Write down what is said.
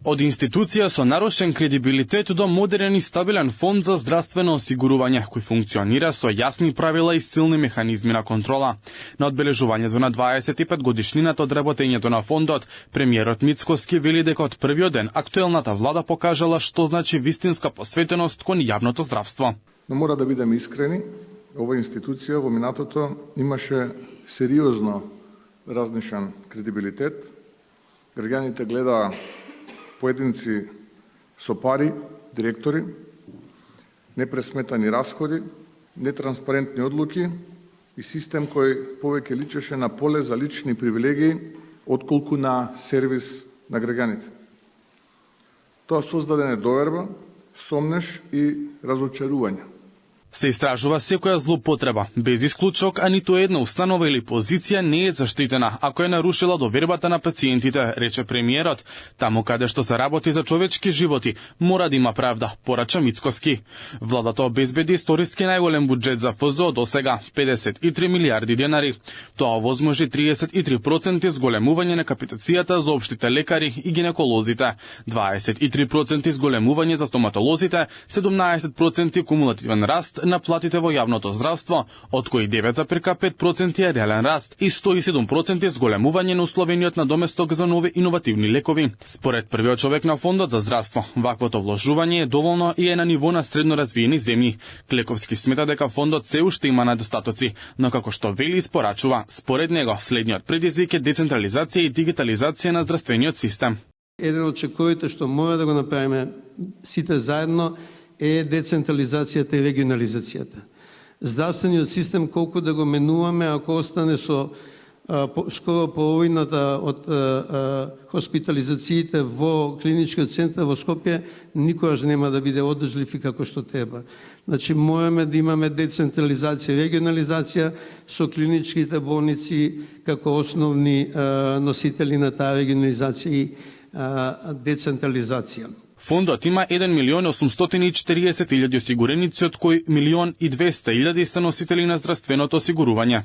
Од институција со нарушен кредибилитет до модерен и стабилен фонд за здравствено осигурување, кој функционира со јасни правила и силни механизми на контрола. На одбележувањето на 25 годишнината од работењето на фондот, премиерот Мицкоски вели дека од првиот ден актуелната влада покажала што значи вистинска посветеност кон јавното здравство. Но мора да бидеме искрени, оваа институција во минатото имаше сериозно разнишен кредибилитет. Граѓаните гледаа поединци со пари, директори, непресметани расходи, нетранспарентни одлуки и систем кој повеќе личеше на поле за лични привилегии отколку на сервис на граѓаните. Тоа создаде недоверба, сомнеш и разочарување. Се истражува секоја злоупотреба, без исклучок, а ниту една установа или позиција не е заштитена ако е нарушила довербата на пациентите, рече премиерот. Таму каде што се работи за човечки животи, мора да има правда, порача Мицкоски. Владата обезбеди историски најголем буџет за ФЗО до сега, 53 милиарди денари. Тоа овозможи 33% зголемување на капацитетот за општите лекари и гинеколозите, 23% зголемување за стоматолозите, 17% кумулативен раст на платите во јавното здравство, од кои 9,5% е реален раст и 107% зголемување на условениот надоместок за нови иновативни лекови. Според првиот човек на фондот за здравство, ваквото вложување е доволно и е на ниво на средно развиени земји. Клековски смета дека фондот се уште има недостатоци, но како што вели испорачува, според него следниот предизвик е децентрализација и дигитализација на здравствениот систем. Еден од чековите што мора да го направиме сите заедно е децентрализацијата и регионализацијата. Здравствениот систем колку да го менуваме, ако остане со скоро половината од хоспитализациите во клиничкиот центар во Скопје, никогаш нема да биде одржлив и како што треба. Значи, мораме да имаме децентрализација и регионализација со клиничките болници како основни носители на таа регионализација и децентрализација. Фондот има 1.840.000 осигуреници, од кои 1.200.000 се носители на здравственото осигурување.